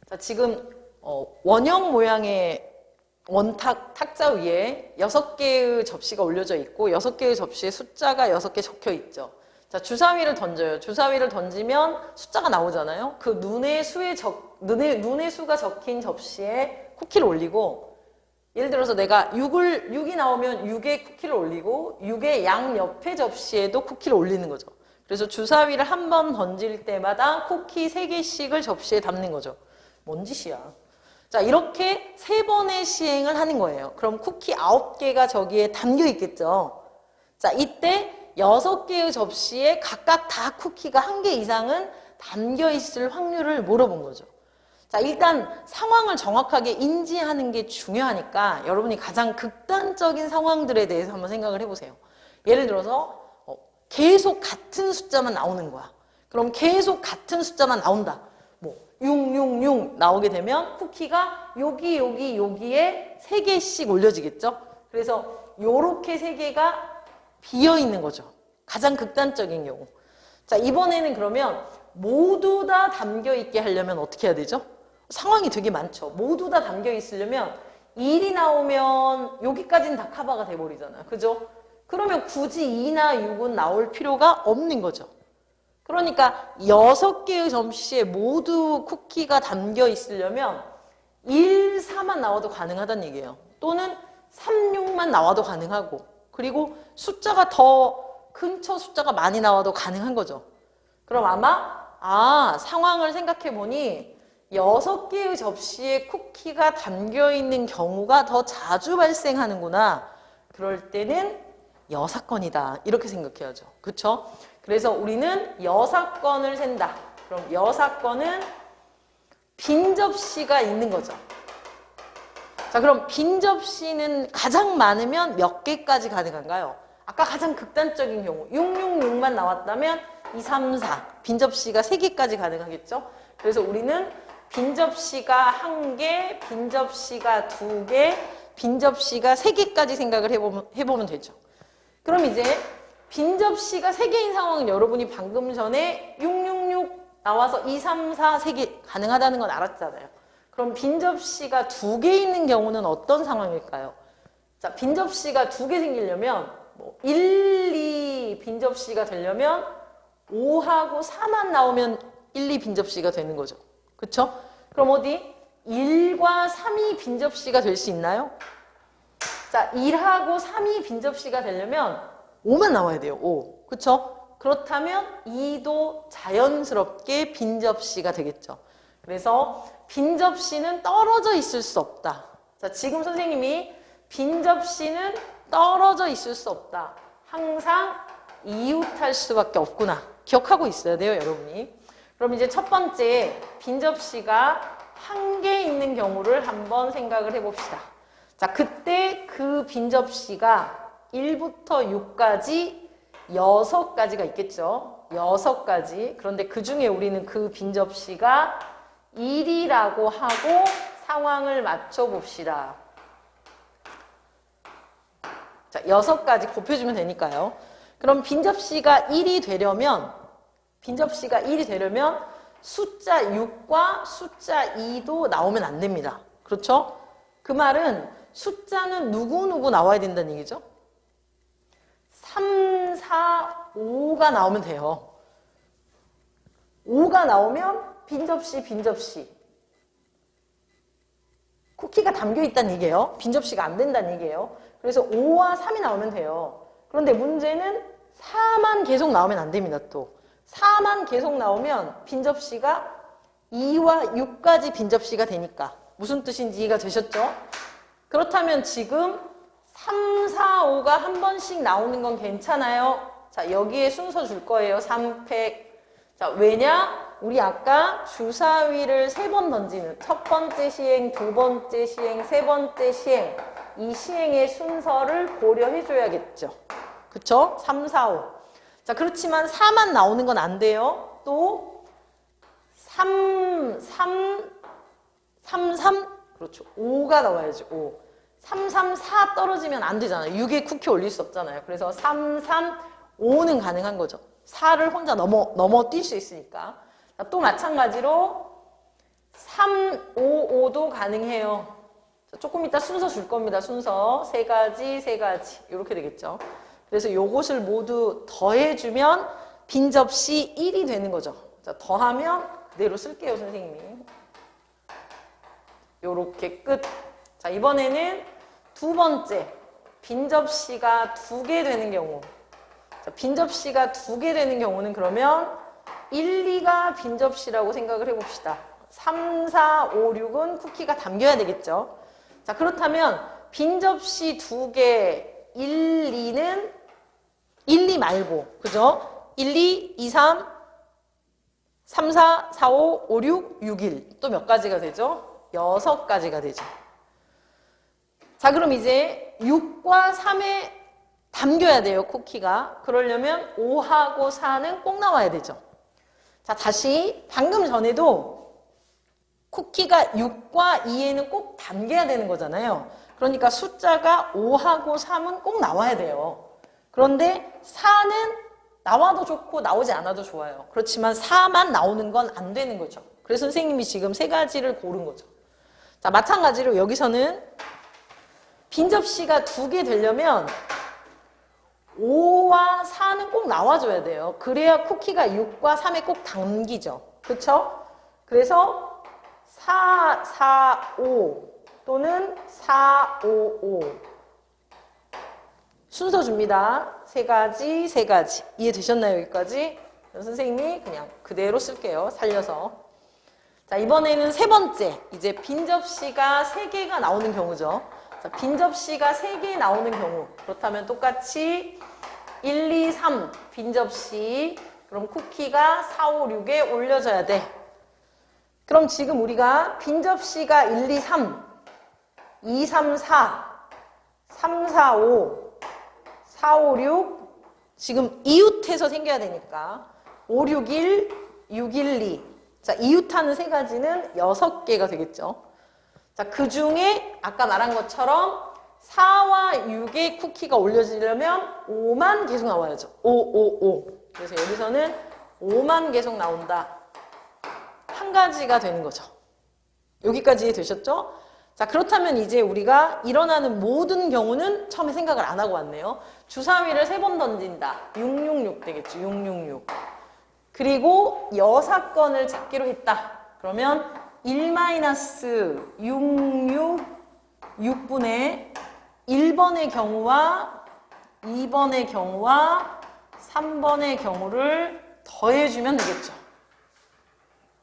자, 지금 원형 모양의 탁자 위에 6개의 접시가 올려져 있고 6개의 접시에 숫자가 6개 적혀 있죠. 자, 주사위를 던져요. 주사위를 던지면 숫자가 나오잖아요. 그 눈의 수가 적힌 접시에 쿠키를 올리고, 예를 들어서 내가 6이 나오면 6에 쿠키를 올리고 6의 양 옆에 접시에도 쿠키를 올리는 거죠. 그래서 주사위를 한 번 던질 때마다 쿠키 3개씩을 접시에 담는 거죠. 뭔 짓이야. 자, 이렇게 3번의 시행을 하는 거예요. 그럼 쿠키 9개가 저기에 담겨 있겠죠. 자, 이때 6개의 접시에 각각 다 쿠키가 1개 이상은 담겨 있을 확률을 물어본 거죠. 자, 일단 상황을 정확하게 인지하는 게 중요하니까 여러분이 가장 극단적인 상황들에 대해서 한번 생각을 해보세요. 예를 들어서 계속 같은 숫자만 나오는 거야. 그럼 계속 같은 숫자만 나온다. 뭐 666 나오게 되면 쿠키가 여기에 3개씩 올려지겠죠. 그래서 요렇게 3개가 비어있는 거죠. 가장 극단적인 경우. 자, 이번에는 그러면 모두 다 담겨있게 하려면 어떻게 해야 되죠? 상황이 되게 많죠. 모두 다 담겨있으려면 1이 나오면 여기까지는 다 커버가 돼버리잖아요. 그죠? 그러면 굳이 2나 6은 나올 필요가 없는 거죠. 그러니까 6개의 접시에 모두 쿠키가 담겨 있으려면 1, 4만 나와도 가능하다는 얘기예요. 또는 3, 6만 나와도 가능하고, 그리고 숫자가 더 근처 숫자가 많이 나와도 가능한 거죠. 그럼 아마 상황을 생각해 보니 6개의 접시에 쿠키가 담겨 있는 경우가 더 자주 발생하는구나. 그럴 때는 여사건이다. 이렇게 생각해야죠. 그쵸? 그래서 우리는 여사건을 센다. 그럼 여사건은 빈 접시가 있는 거죠. 자, 그럼 빈 접시는 가장 많으면 몇 개까지 가능한가요? 아까 가장 극단적인 경우 666만 나왔다면 2, 3, 4 빈 접시가 3개까지 가능하겠죠? 그래서 우리는 빈 접시가 1개, 빈 접시가 2개, 빈 접시가 3개까지 생각을 해보면 되죠. 그럼 이제 빈 접시가 3개인 상황은 여러분이 방금 전에 666 나와서 2, 3, 4, 3개 가능하다는 건 알았잖아요. 그럼 빈 접시가 2개 있는 경우는 어떤 상황일까요? 자, 빈 접시가 2개 생기려면 1, 2 빈 접시가 되려면 5하고 4만 나오면 1, 2 빈 접시가 되는 거죠. 그쵸? 그럼 어디? 1과 3이 빈 접시가 될 수 있나요? 자, 1하고 3이 빈 접시가 되려면 5만 나와야 돼요. 5. 그쵸? 그렇다면 2도 자연스럽게 빈 접시가 되겠죠. 그래서 빈 접시는 떨어져 있을 수 없다. 자, 지금 선생님이 빈 접시는 떨어져 있을 수 없다. 항상 이웃할 수밖에 없구나. 기억하고 있어야 돼요, 여러분이. 그럼 이제 첫 번째 빈 접시가 1개 있는 경우를 한번 생각을 해봅시다. 자, 그때 그 빈 접시가 1부터 6까지 6가지가 있겠죠. 6가지. 그런데 그 중에 우리는 그 빈 접시가 1이라고 하고 상황을 맞춰봅시다. 자, 6가지 곱해주면 되니까요. 그럼 빈 접시가 1이 되려면 숫자 6과 숫자 2도 나오면 안 됩니다. 그렇죠? 그 말은 숫자는 누구누구 나와야 된다는 얘기죠. 3, 4, 5가 나오면 돼요. 5가 나오면 빈 접시. 쿠키가 담겨 있다는 얘기예요. 빈 접시가 안 된다는 얘기예요. 그래서 5와 3이 나오면 돼요. 그런데 문제는 4만 계속 나오면 안 됩니다. 또 4만 계속 나오면 빈 접시가 2와 6까지 빈 접시가 되니까 무슨 뜻인지 이해가 되셨죠? 그렇다면 지금 3, 4, 5가 한 번씩 나오는 건 괜찮아요. 자, 여기에 순서 줄 거예요. 3팩. 자, 왜냐? 우리 아까 주사위를 3번 던지는 첫 번째 시행, 두 번째 시행, 세 번째 시행, 이 시행의 순서를 고려해 줘야겠죠. 그쵸? 3, 4, 5. 자, 그렇지만 4만 나오는 건 안 돼요. 또 3, 3, 그렇죠. 5가 나와야지. 5. 3, 3, 4 떨어지면 안 되잖아요. 6에 쿠키 올릴 수 없잖아요. 그래서 3, 3, 5는 가능한 거죠. 4를 혼자 넘어 뛸 수 있으니까. 또 마찬가지로 3, 5, 5도 가능해요. 조금 이따 순서 줄 겁니다. 순서 세 가지 이렇게 되겠죠. 그래서 요것을 모두 더해주면 빈 접시 1이 되는 거죠. 자, 더하면 그대로 쓸게요, 선생님이. 요렇게 끝. 자, 이번에는 두 번째. 빈 접시가 2개 되는 경우. 자, 빈 접시가 2개 되는 경우는 그러면 1, 2가 빈 접시라고 생각을 해봅시다. 3, 4, 5, 6은 쿠키가 담겨야 되겠죠. 자, 그렇다면 빈 접시 2개, 1, 2는 1, 2 말고, 그죠? 1, 2, 2, 3, 3, 4, 4, 5, 5, 6, 6, 1. 또 몇 가지가 되죠? 6가지가 되죠. 자, 그럼 이제 6과 3에 담겨야 돼요, 쿠키가. 그러려면 5하고 4는 꼭 나와야 되죠. 자, 다시 방금 전에도 쿠키가 6과 2에는 꼭 담겨야 되는 거잖아요. 그러니까 숫자가 5하고 3은 꼭 나와야 돼요. 그런데 4는 나와도 좋고 나오지 않아도 좋아요. 그렇지만 4만 나오는 건 안 되는 거죠. 그래서 선생님이 지금 세 가지를 고른 거죠. 자, 마찬가지로 여기서는 빈 접시가 2개 되려면 5와 4는 꼭 나와줘야 돼요. 그래야 쿠키가 6과 3에 꼭 담기죠. 그렇죠? 그래서 4, 4, 5 또는 4, 5, 5 순서 줍니다. 세 가지. 이해되셨나요, 여기까지? 선생님이 그냥 그대로 쓸게요. 살려서. 자, 이번에는 세 번째. 이제 빈 접시가 3개가 나오는 경우죠. 자, 빈 접시가 3개 나오는 경우. 그렇다면 똑같이 1, 2, 3 빈 접시. 그럼 쿠키가 4, 5, 6에 올려져야 돼. 그럼 지금 우리가 빈 접시가 1, 2, 3, 2, 3, 4, 3, 4, 5, 4, 5, 6 지금 이웃해서 생겨야 되니까 5, 6, 1, 6, 1, 2 자, 이웃하는 세 가지는 6개가 되겠죠. 자, 그 중에 아까 말한 것처럼 4와 6의 쿠키가 올려지려면 5만 계속 나와야죠. 5, 5, 5. 그래서 여기서는 5만 계속 나온다. 한 가지가 되는 거죠. 여기까지 되셨죠? 자, 그렇다면 이제 우리가 일어나는 모든 경우는 처음에 생각을 안 하고 왔네요. 주사위를 3번 던진다. 666 되겠죠. 666. 그리고 여사건을 찾기로 했다. 그러면 1-666 6분의 1번의 경우와 2번의 경우와 3번의 경우를 더해주면 되겠죠.